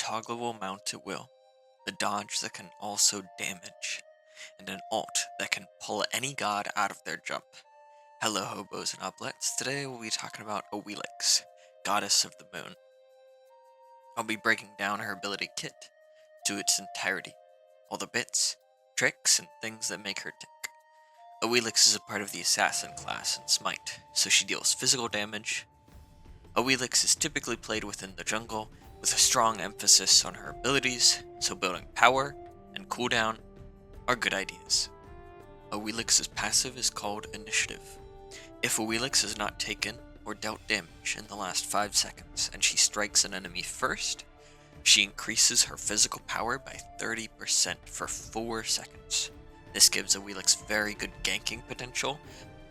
toggleable mount at will, a dodge that can also damage, and an ult that can pull any god out of their jump. Hello hobos and uplets, today we'll be talking about Awilix, goddess of the moon. I'll be breaking down her ability kit to its entirety, all the bits, tricks, and things that make her tick. Awilix is a part of the assassin class in Smite, so she deals physical damage. Awilix is typically played within the jungle, with a strong emphasis on her abilities, so building power and cooldown are good ideas. Awilix's passive is called Initiative. If Awilix is not taken or dealt damage in the last 5 seconds and she strikes an enemy first, she increases her physical power by 30% for 4 seconds. This gives Awilix very good ganking potential,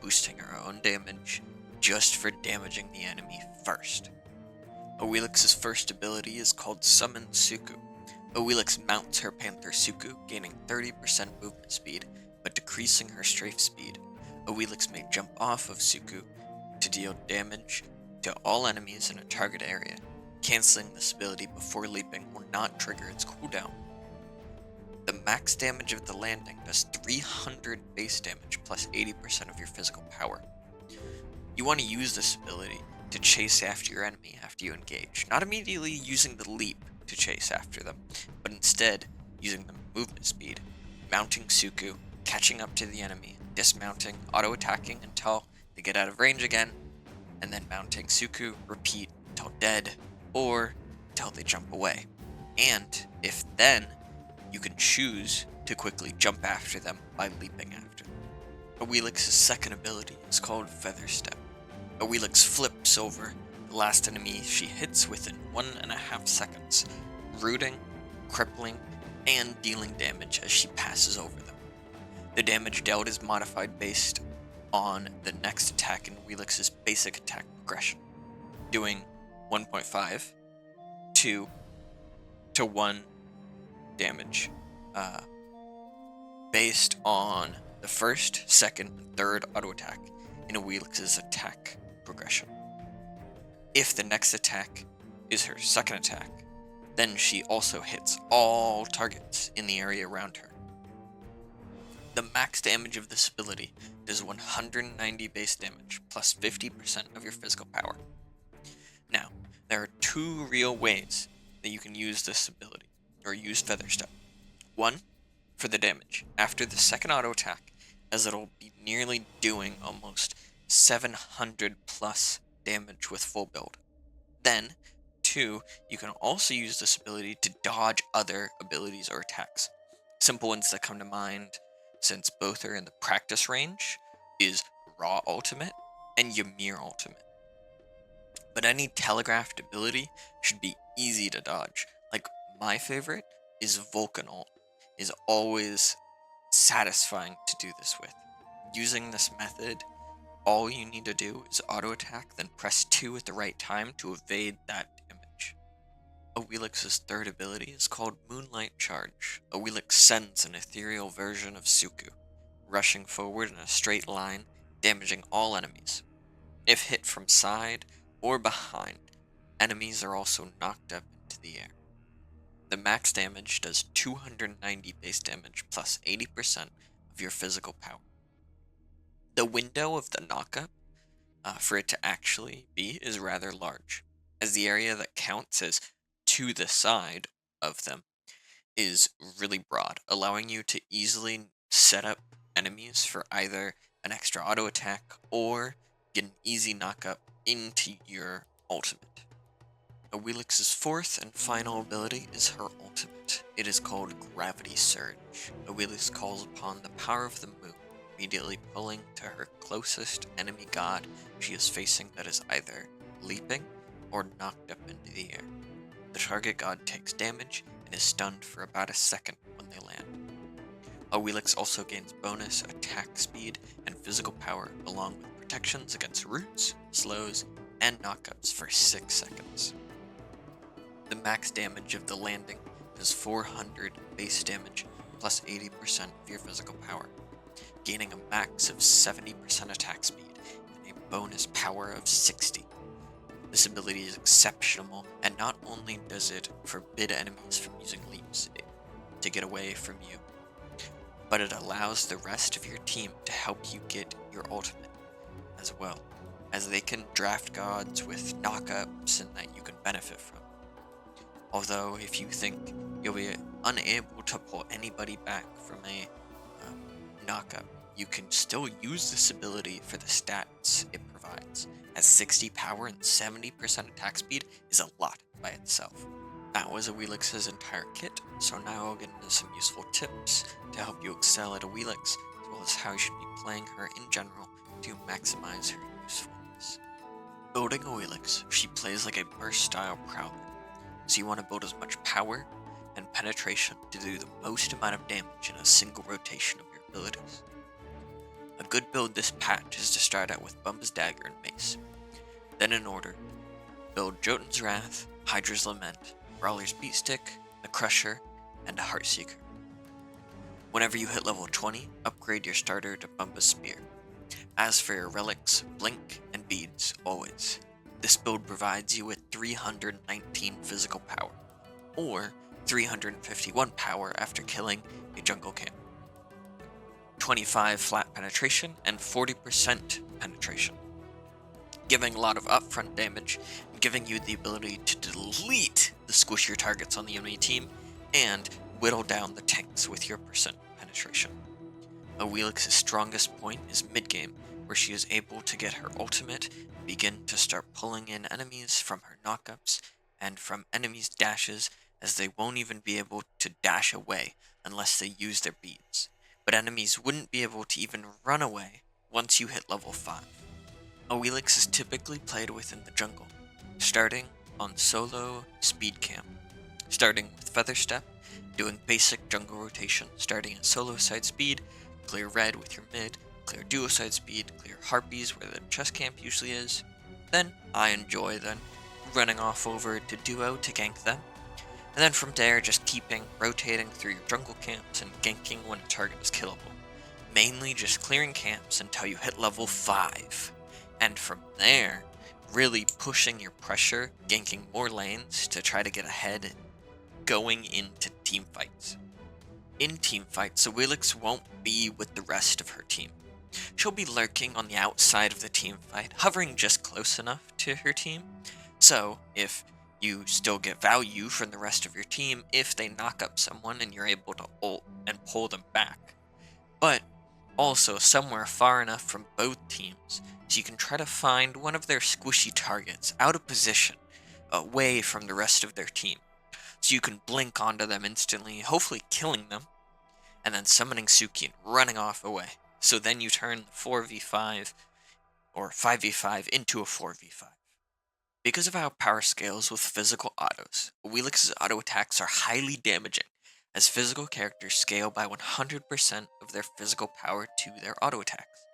boosting her own damage just for damaging the enemy first. Awilix's first ability is called Summon Suku. Awilix mounts her Panther Suku, gaining 30% movement speed, but decreasing her strafe speed. Awilix may jump off of Suku to deal damage to all enemies in a target area. Canceling this ability before leaping will not trigger its cooldown. The max damage of the landing does 300 base damage plus 80% of your physical power. You want to use this ability to chase after your enemy after you engage, not immediately using the leap to chase after them, but instead using the movement speed, mounting Suku, catching up to the enemy, dismounting, auto-attacking until they get out of range again, and then mounting Suku, repeat until dead, or until they jump away. And if then, you can choose to quickly jump after them by leaping after them. Awilix's second ability is called Feather Step. Awilix flips over the last enemy she hits within 1.5 seconds, rooting, crippling, and dealing damage as she passes over them. The damage dealt is modified based on the next attack in Awilix's basic attack progression, doing 1.5, 2 to 1 damage, based on the first, second, and third auto attack in Awilix's attack progression. If the next attack is her second attack, then she also hits all targets in the area around her. The max damage of this ability does 190 base damage plus 50% of your physical power. Now, there are 2 real ways that you can use this ability, or use Feather Step. One, for the damage, after the second auto attack, as it'll be nearly doing almost 700 plus damage with full build. Then, 2, you can also use this ability to dodge other abilities or attacks. Simple ones that come to mind, since both are in the practice range, is Raw Ultimate and Ymir Ultimate. But any telegraphed ability should be easy to dodge. Like, my favorite is Vulcan Ult. Is always satisfying to do this with. Using this method, all you need to do is auto attack, then press 2 at the right time to evade that damage. Awilix's third ability is called Moonlight Charge. Awilix sends an ethereal version of Suku, rushing forward in a straight line, damaging all enemies. If hit from side or behind, enemies are also knocked up into the air. The max damage does 290 base damage plus 80% of your physical power. The window of the knockup for it to actually be is rather large, as the area that counts as to the side of them is really broad, allowing you to easily set up enemies for either an extra auto attack or get an easy knockup into your ultimate. Awilix's fourth and final ability is her ultimate. It is called Gravity Surge. Awilix calls upon the power of the moon, immediately pulling to her closest enemy god she is facing that is either leaping or knocked up into the air. The target god takes damage and is stunned for about a second when they land. Awilix also gains bonus attack speed and physical power, along with protections against roots, slows, and knockups for 6 seconds. The max damage of the landing is 400 base damage plus 80% of your physical power, gaining a max of 70% attack speed and a bonus power of 60. This ability is exceptional, and not only does it forbid enemies from using leaps to get away from you, but it allows the rest of your team to help you get your ultimate as well, as they can draft gods with knockups and that you can benefit from. Although, if you think you'll be unable to pull anybody back from a knockup, you can still use this ability for the stats it provides, as 60 power and 70% attack speed is a lot by itself. That was Awilix's entire kit, so now I'll get into some useful tips to help you excel at Awilix, as well as how you should be playing her in general to maximize her usefulness. Building Awilix, she plays like a burst-style prowler, so you want to build as much power and penetration to do the most amount of damage in a single rotation of your abilities. A good build this patch is to start out with Bumba's Dagger and Mace. Then in order, build Jotun's Wrath, Hydra's Lament, Brawler's Beatstick, the Crusher, and a Heartseeker. Whenever you hit level 20, upgrade your starter to Bumba's Spear. As for your relics, Blink, and Beads, always. This build provides you with 319 physical power, or 351 power after killing a jungle camp, 25 flat penetration, and 40% penetration, giving a lot of upfront damage, and giving you the ability to delete the squishier targets on the enemy team, and whittle down the tanks with your percent penetration. Awilix's strongest point is mid-game, where she is able to get her ultimate and begin to start pulling in enemies from her knockups and from enemies' dashes, as they won't even be able to dash away unless they use their beads. But enemies wouldn't be able to even run away once you hit level 5. Awilix is typically played within the jungle, starting on solo speed camp, starting with Feather Step, doing basic jungle rotation, starting at solo side speed, clear red with your mid, clear duo side speed, clear harpies where the chest camp usually is. Then I enjoy running off over to duo to gank them. And then from there, just keeping rotating through your jungle camps and ganking when a target is killable. Mainly just clearing camps until you hit level 5. And from there, really pushing your pressure, ganking more lanes to try to get ahead, going into team fights. In team fights, Awilix won't be with the rest of her team. She'll be lurking on the outside of the team fight, hovering just close enough to her team. So, if you still get value from the rest of your team if they knock up someone and you're able to ult and pull them back. But also somewhere far enough from both teams so you can try to find one of their squishy targets out of position, away from the rest of their team. So you can blink onto them instantly, hopefully killing them, and then summoning Suki and running off away. So then you turn the 4v5 or 5v5 into a 4v5. Because of how power scales with physical autos, Awilix's auto attacks are highly damaging, as physical characters scale by 100% of their physical power to their auto attacks.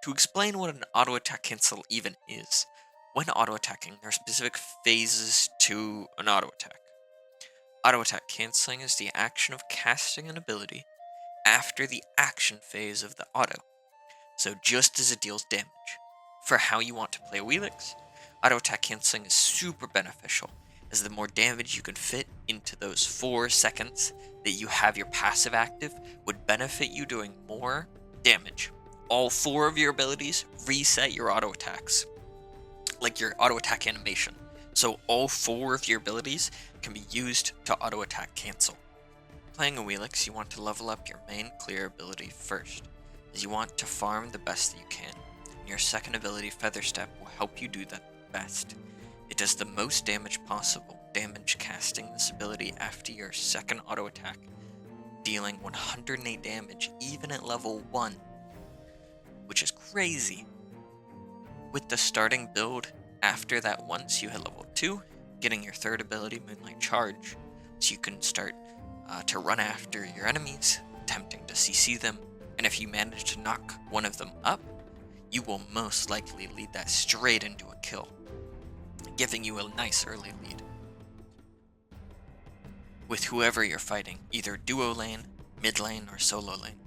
To explain what an auto attack cancel even is, when auto attacking, there are specific phases to an auto attack. Auto attack canceling is the action of casting an ability after the action phase of the auto, so just as it deals damage. For how you want to play Awilix, auto attack canceling is super beneficial, as the more damage you can fit into those 4 seconds that you have your passive active would benefit you doing more damage. All 4 of your abilities reset your auto attacks, like your auto attack animation. So all 4 of your abilities can be used to auto attack cancel. Playing Awilix, you want to level up your main clear ability first, as you want to farm the best that you can. And your second ability, Feather Step, will help you do that best. It does the most damage possible, damage casting this ability after your second auto attack, dealing 108 damage even at level 1, which is crazy. With the starting build after that, once you hit level 2, getting your third ability, Moonlight Charge, so you can start to run after your enemies, attempting to CC them, and if you manage to knock one of them up, you will most likely lead that straight into a kill, giving you a nice early lead. With whoever you're fighting, either duo lane, mid lane, or solo lane.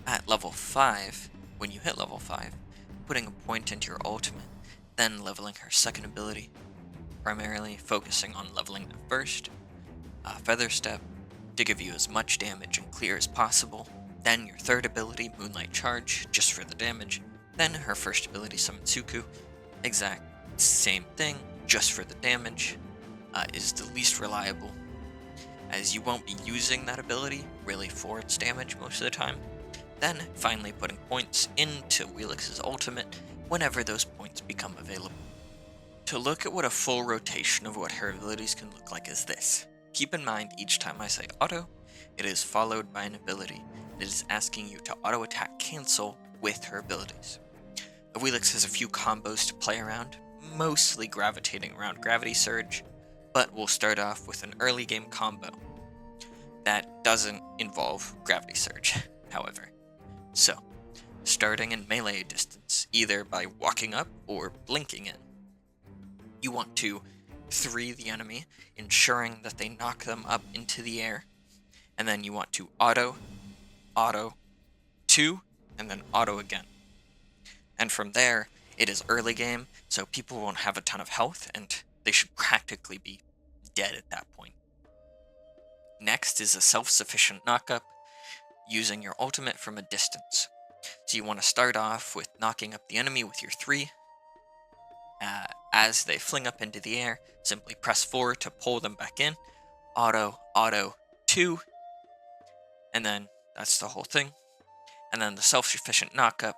At level 5, when you hit level 5, putting a point into your ultimate then leveling her second ability, primarily focusing on leveling the first, Feather Step, to give you as much damage and clear as possible, then your third ability, Moonlight Charge, just for the damage, then her first ability, Summon Suku, exact same thing, just for the damage, is the least reliable, as you won't be using that ability really for its damage most of the time. Then finally putting points into Awilix's ultimate whenever those points become available. To look at what a full rotation of what her abilities can look like is this. Keep in mind each time I say auto, it is followed by an ability. It is asking you to auto attack cancel with her abilities. Awilix has a few combos to play around, mostly gravitating around Gravity Surge, but we'll start off with an early game combo that doesn't involve Gravity Surge, however. So, starting in melee distance, either by walking up or blinking in, you want to 3 the enemy, ensuring that they knock them up into the air, and then you want to auto, 2, and then auto again. And from there, it is early game, so people won't have a ton of health, and they should practically be dead at that point. Next is a self-sufficient knockup, using your ultimate from a distance. So you want to start off with knocking up the enemy with your 3. As they fling up into the air, simply press 4 to pull them back in. Auto, 2. And then that's the whole thing. And then the self-sufficient knockup,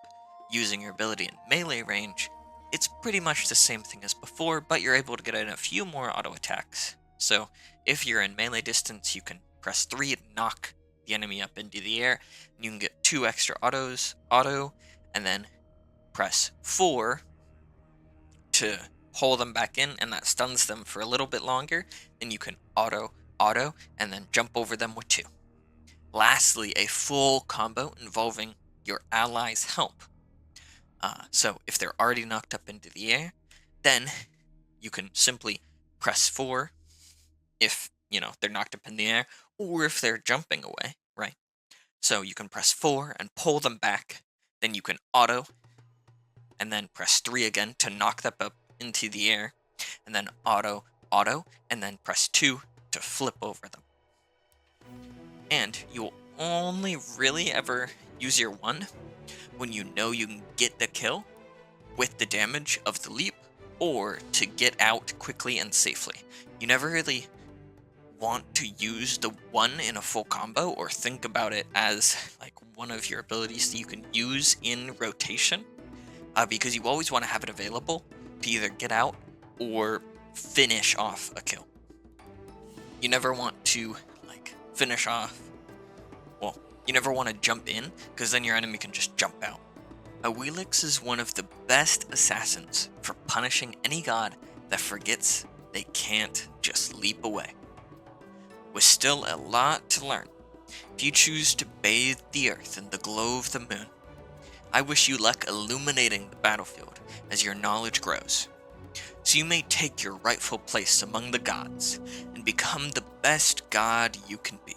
using your ability in melee range, it's pretty much the same thing as before, but you're able to get in a few more auto attacks. So if you're in melee distance, you can press 3 to knock the enemy up into the air, and you can get 2 extra auto, and then press 4 to pull them back in, and that stuns them for a little bit longer. Then you can auto, and then jump over them with 2. Lastly, a full combo involving your allies' help. So if they're already knocked up into the air, then you can simply press 4 if, they're knocked up in the air, or if they're jumping away, right? So you can press 4 and pull them back, then you can auto, and then press 3 again to knock them up into the air, and then auto, and then press 2 to flip over them. And you'll only really ever use your 1 when you know you can get the kill with the damage of the leap, or to get out quickly and safely. You never really want to use the 1 in a full combo or think about it as like one of your abilities that you can use in rotation, because you always want to have it available to either get out or finish off a kill. You never want to finish off, you never want to jump in, because then your enemy can just jump out. Awilix is one of the best assassins for punishing any god that forgets they can't just leap away. With still a lot to learn, if you choose to bathe the earth in the glow of the moon, I wish you luck illuminating the battlefield as your knowledge grows, so you may take your rightful place among the gods and become the best god you can be.